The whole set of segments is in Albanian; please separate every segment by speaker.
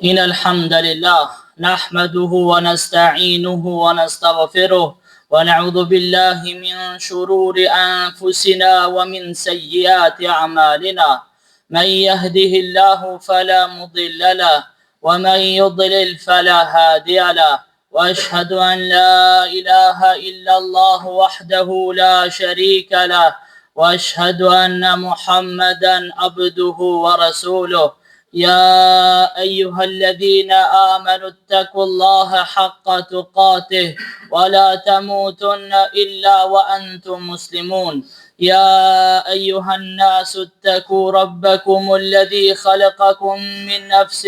Speaker 1: إن الحمد لله نحمده ونستعينه ونستغفره ونعوذ بالله من شرور أنفسنا ومن سيئات أعمالنا من يهده الله فلا مضل له ومن يضلل فلا هادي له وأشهد أن لا إله إلا الله وحده لا شريك له وأشهد أن محمدا عبده ورسوله يا أيها الذين آمنوا اتقوا الله حق تقاته ولا تموتن إلا وأنتم مسلمون يا أيها الناس اتقوا ربكم الذي خلقكم من نفس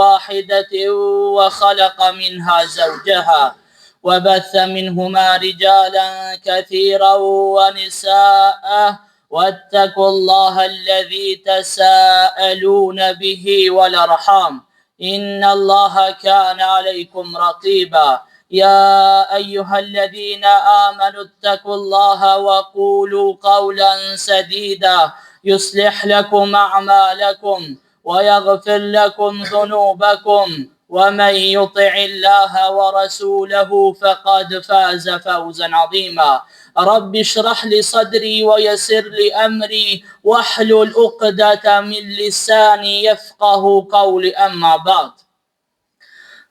Speaker 1: واحدة وخلق منها زوجها وبث منهما رجالا كثيرا ونساء واتقوا الله الذي تساءلون به والأرحام إن الله كان عليكم رقيبا يا أيها الذين آمنوا اتقوا الله وقولوا قولا سديدا يصلح لكم أعمالكم ويغفر لكم ذنوبكم ومن يطع الله ورسوله فقد فاز فوزا عظيما رب اشرح لي صدري ويسر لي أمري واحلل عقدة من لساني يفقه قولي أما بعد.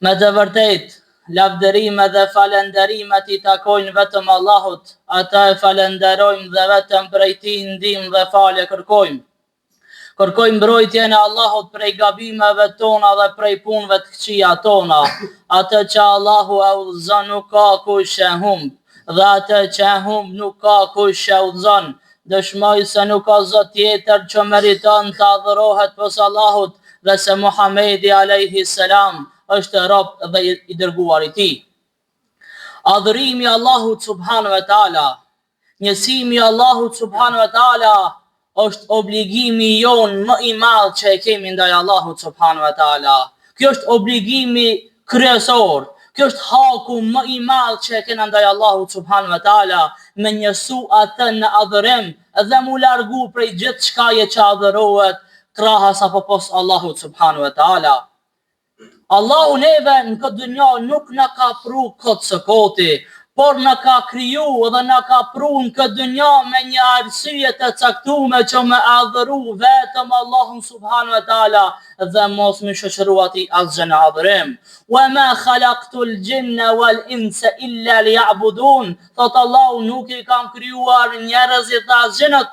Speaker 1: Me të vërtet, lavdërime dhe falenderimet I takojnë vetëm Allahut, ata e falenderojmë dhe vetëm prej Tij ndihmë dhe falje kërkojmë. Kërkojmë mbrojtjen e Allahut prej gabimeve tona dhe prej punëve të këqija tona. Atë që Allahu e udhëzon nuk ka kush e humb, dhe atë që e humb nuk ka kush e udhëzon. Dëshmoj se nuk ka Zot tjetër që meriton të adhurohet pos Allahut dhe se Muhamedi alayhi salam është rob dhe I dërguar I Tij. Adhurimi Allahut subhanahu wa taala, njësimi Allahut subhanahu wa taala është obligimi jon më I madh që e kemi ndaj Allahut subhanahu wa taala. Kjo është obligimi kryesor. Kjo është haku më I madh që e kena ndaj Allahut subhanahu wa taala, me njësu atë në adhurim dhe mu largu prej gjithë çkaje që adhurohet krahas apo pos Allahut subhanahu wa taala. Allahu neve në këtë dunja nuk na ka pru këtë së koti, por na ka kriju dhe na ka pru në këtë dunja me një arsye të caktuar që me adhuru vetëm Allahun subhanahu wa taala dhe mos me shoqëru atij asgjë në adhurim. Wa ma khalaqtul jinna wal insa illa liya'budun. Thot Allahu nuk I kam krijuar njerëzit dhe asgjënët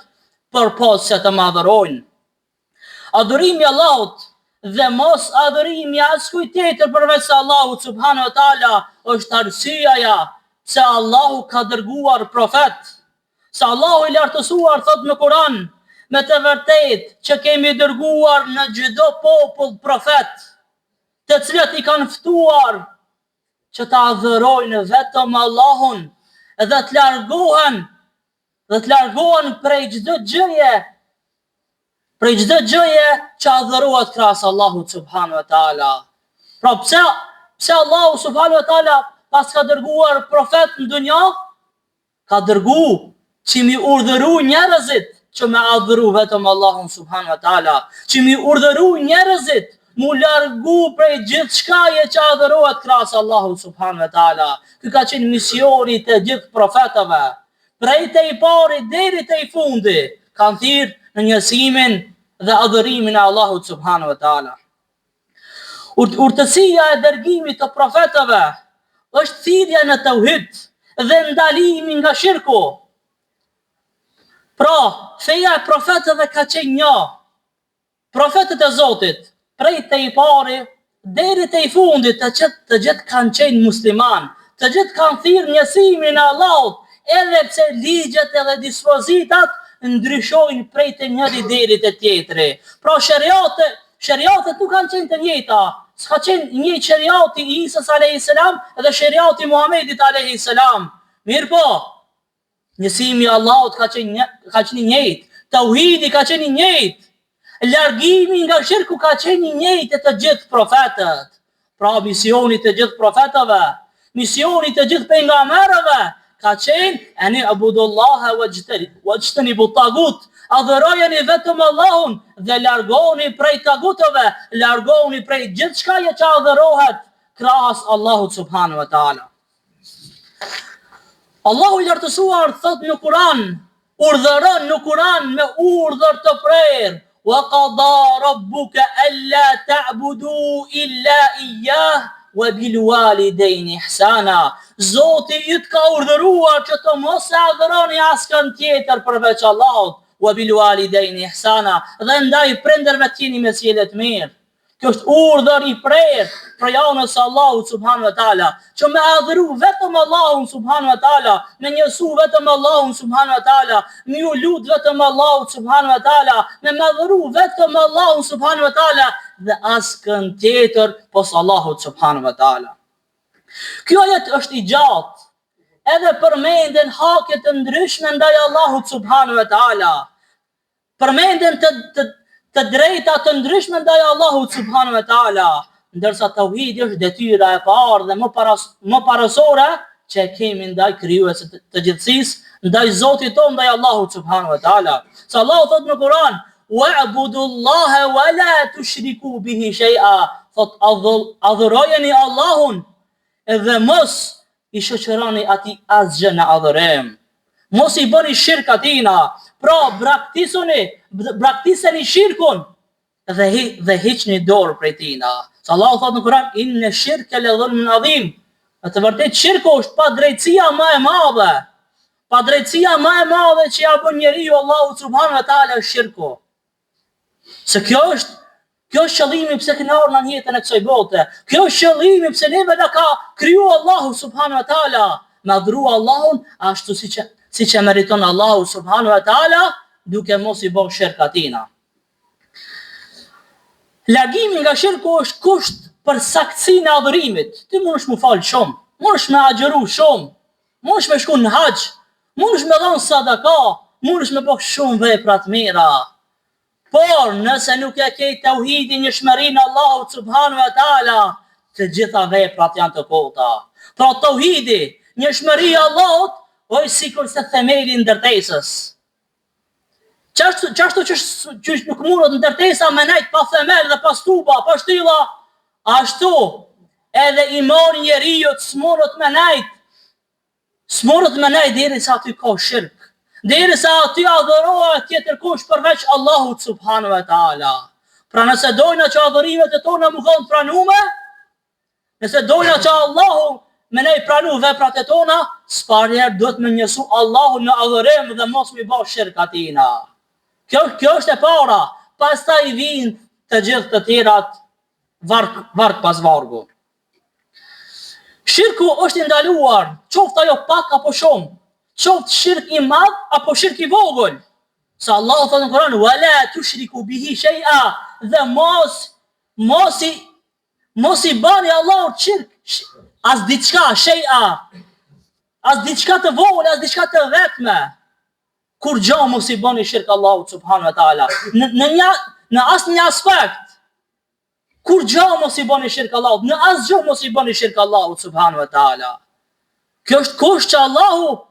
Speaker 1: përpos se të më adhurojnë. Adhurimi Allahut dhe mos adhurimi askujt tjetër përveç Allahut subhanahu wa taala është arsyeja se Allahu ka dërguar profet. Se Allahu I lartësuar thot në Kur'an, me të vërtet që kemi dërguar në çdo popull profet, të cilët I kanë ftuar që të adhurojnë vetëm Allahun dhe të largohen prej çdo gjëje që adhurohet krahas Allahut subhanahu wa taala. Pra pse Allahu subhanahu wa taala pas ka dërguar profet në dunja, ka dërgu që mi urdhëru njerëzit që me adhuru vetëm Allahun subhanahu wa taala, që mi urdhëru njerëzit mu largu prej gjithë shkaje që adhërohet krahas Allahut subhanahu wa taala. Ky ka qenë misioni të gjithë profetëve, prej të I pari deri të I fundi, kanë thirrë në njësimin dhe adhurimin e Allahut subhanahu wa taala. Urtësia e dërgimit të profetëve është thirrja në tauhid dhe ndalimi nga shirku. Pra, feja e profetëve ka qenë një. Profetët e Zotit, prej të I pari deri të I fundit, të gjithë kanë qenë musliman, të gjithë kanë thirrë njësimin e Allahut, edhe pse ligjet edhe dispozitat ndryshojnë prej të njëri deri të tjetri. Pra shariatet nuk kanë qenë të njëjta. S'ka qenë një shariati I Isës alayhis salam dhe shariati I Muhamedit alayhis salam. Mirë po, njësimi I Allahut ka qenë I njëjtë, tauhidi ka qenë I njëjtë, largimi nga shirku ka qenë I njëjtë të gjithë profetët. Pra misioni të gjithë profetëve, misioni të gjithë pejgamberëve ka qenë ani abudullaha wajtanibu tagut, Adhurojeni vetëm Allahun dhe largoni prej tagutëve, largoni prej gjithçkaje që adhurohet krahas Allahut subhanahu wa taala. Allahu i lartësuar thot në Kur'an, urdhëron në Kur'an me urdhër të prerë: "Wa qada rabbuka alla ta'budu illa iyyah wa bil walidayni ihsana." Zoti yt ka urdhëruar që të mos e adhuroni askën tjetër përveç Allahut, wa bil walidayni ihsana, dhe ndaj prindërve t'jeni me sjellje të mirë. Kjo është urdhër i prerë për anës Allahut subhanahu wa taala, që me adhuru vetëm Allahun subhanahu wa taala, me njësu vetëm Allahun subhanahu wa taala, me ju lut vetëm Allahut subhanahu wa taala, me adhuru vetëm Allahun subhanahu wa taala dhe askën tjetër pos Allahut subhanahu wa taala. Kjo ajet është i gjatë, edhe përmenden hake të ndryshme ndaj Allahut subhanahu wa taala, përmenden të drejta të ndryshme ndaj Allahut subhanahu wa taala, ndërsa tauhidi është detyra e parë dhe më parësore që kemi ndaj krijuesit të gjithësisë, ndaj Zotit tonë, ndaj Allahut subhanahu wa taala. Sa Allahu thot në Kur'an: "Wa'budullaha wa la tushriku bihi shay'a." Thot adhurojeni Allahun edhe mos i shoqëroni atij asgjë në adhurim. Mos i bëni shirk atina, pra braktiseni shirkun dhe hiqni dorë prej tina. Sa Allahu thot në Kur'an: "Inna shirka la dhulmun adhim." Në të vërtetë shirku është pa drejtësia më e madhe. Pa drejtësia më e madhe që ja bën njeriu Allahu subhanahu wa taala është shirku. Se kjo është qëllimi pse kena ardhur në jetën e kësaj bote. Kjo është qëllimi pse neve na ka kriju Allahu subhanahu wa taala, me adhuru Allahun ashtu siç e meriton Allahu subhanahu wa taala, duke mos i bërë shirk atina. Largimi nga shirku është kusht për saktësinë e adhurimit. Ti mundesh me fal shumë, mundesh me agjëru shumë, mundesh me shku në haxh, mundesh me dhënë sadaka, mundesh me bëj shumë vepra të mira. Por nëse nuk e ke tauhidin, njëshmërinë Allahut subhanahu wa taala, të gjitha veprat janë të kota. Pra tauhidi, njëshmëria Allahut, është sikur se themeli i ndërtesës. Qashtu që nuk mundet ndërtesa me nejt pa themel dhe pa stupa, pa shtylla, ashtu edhe imani njeriu s'mundet me nejt deri sa aty ka shirk, deri sa aty adhurohet tjetër kush përveç Allahut subhanahu wa taala. Pra nëse dojna që adhurimet e tona më kanë pranume, nëse dojna që Allahu me ne i pranu veprat e tona, s'parjer duhet me njësu Allahun në adhurim dhe mos mi bëj shirk atina. Kjo është e para, pastaj vijnë të gjithë të tjerat varg pas vargu. Shirku është i ndaluar, qoftë ajo pak apo shumë, qoftë shirk i madh apo shirk i vogël. Sa Allahu thotë në Kur'an: "Wa la tushriku bihi shay'a", dhe mos i bani Allahut shirk, as diçka, shay'a, as diçka të vogël, as diçka të vetme. Kur gjë mos i bani shirk Allahut subhanahu wa taala. Në asnjë aspekt. Kur gjë mos i bani shirk Allahut, në asgjë mos i bani shirk Allahut subhanahu wa taala. Kjo është kusht që Allahu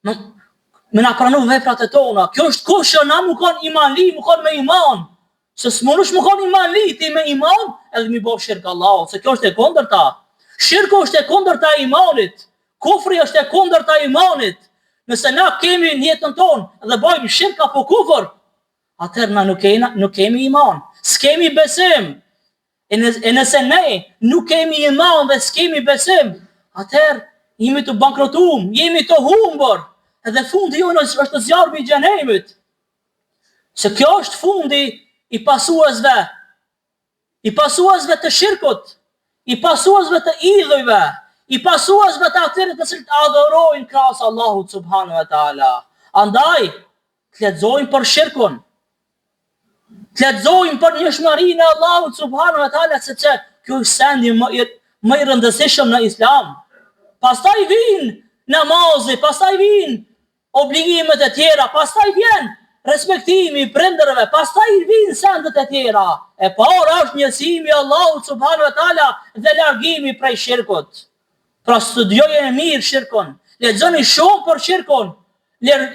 Speaker 1: me na pranu veprat e tona. Kjo është kusht që na më kon imanli, më kon me iman. Se s'munësh më kon imanli ti me iman edhe mi bëj shirk Allahut, se kjo është e kundërta. Shirku është e kundërta e imanit. Kufri është e kundërta e imanit. Nëse na kemi në jetën tonë dhe bëjmë shirk apo kufër, atëherë na nuk kemi iman, s'kemi besim. E nëse ne nuk kemi iman dhe s'kemi besim, atëherë jemi të bankrotuar, jemi të humbur, edhe fundi jonë është zjarmi i xhenemit. Se kjo është fundi i pasuesve të shirkut, i pasuesve të idhujve, i pasuesve të atyre të cilët adhurojnë krahas Allahut subhanahu wa taala. Andaj, të lexojmë për shirkun, të lexojmë për njëshmërinë e Allahut subhanahu wa taala, sepse ky është sendi më i rëndësishëm në Islam. Pastaj vijnë namazi, pastaj vijnë obligimet e tjera, pastaj vjen respektimi i prindërve, pastaj vijnë sendet e tjera. E para është njësimi i Allahut subhanahu wa taala dhe largimi prej shirkut. Pra studiojeni mirë shirkun, lexoni shumë për shirkun,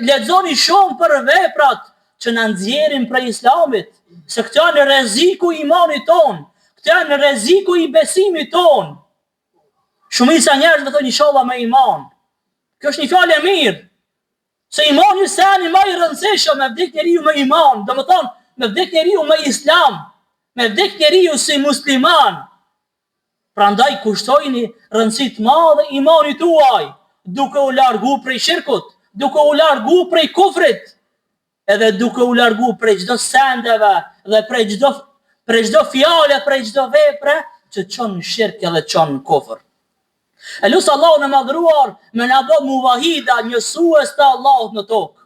Speaker 1: lexoni shumë për veprat që na nxjerrin prej Islamit, se këto janë rreziku i imanit ton, këto janë rreziku i besimit ton. Shumica njerëzve thonë inshallah me iman. Kjo është një fjalë e mirë. Se imani se janë më i rëndësishëm, me vdek njeriu me iman, do të thonë me vdek njeriu me Islam, me vdek njeriu si musliman. Prandaj kushtojini rëndësi të madhe imanit tuaj, duke u largu prej shirkut, duke u largu prej kufrit, edhe duke u largu prej çdo sendeve dhe prej çdo fjale, prej çdo vepre që çon në shirk edhe çon në kufër. E lusë Allahun e madhruar me na bë muvahida, njësues të Allahut në tokë.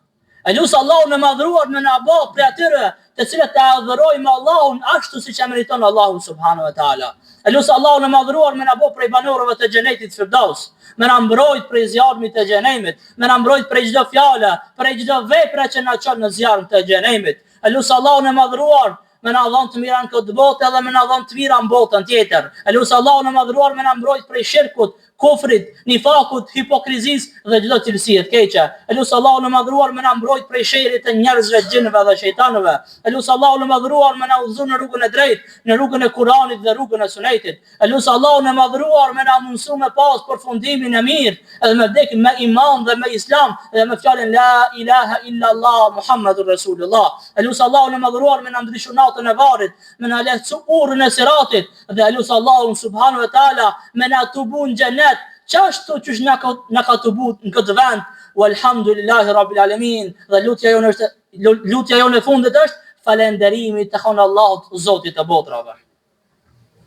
Speaker 1: E lusë Allahun e madhruar me na bë prej atyre të cilët të adhurojmë Allahun ashtu siç e meriton Allahu subhanahu wa taala. E lusë Allahun e madhruar me na bë prej banorëve të xhenetit Firdaus, me na mbrojt prej zjarmit të xhenemit, me na mbrojt prej çdo fjale, prej çdo vepre që na çon në zjarm të xhenemit. E lusë Allahun e madhruar me na dhon të mira në këtë botë edhe me na dhon të mira në botën tjetër. E lusë Allahun e madhruar me na mbrojt prej shirkut, kufrit, nifakut, hipokrizisë dhe çdo cilësie të keqe. E lusë Allahun e madhruar me na mbrojt prej sherrit të njerëzve, xhinëve dhe shejtanëve. E lusë Allahun e madhruar me na udhëzon në rrugën e drejtë, në rrugën e Kuranit dhe rrugën e Sunetit. E lusë Allahun e madhruar me na mundësu me pas përfundimin e mirë, edhe me vdek me iman dhe me Islam dhe me fjalën la ilaha illa Allah Muhammadur Rasulullah. E lusë Allahun e madhruar me na ndryshu natën e varrit, me na lehtësu urrën e siratit dhe e lusë Allahun subhanahu wa taala me na tubu në xhenet, qashtu që na ka të but në këtë vend. Walhamdulillahi rabbil alamin. Dhe lutja jone e fundit është falënderimi tek Allahut, Zotit të botrave.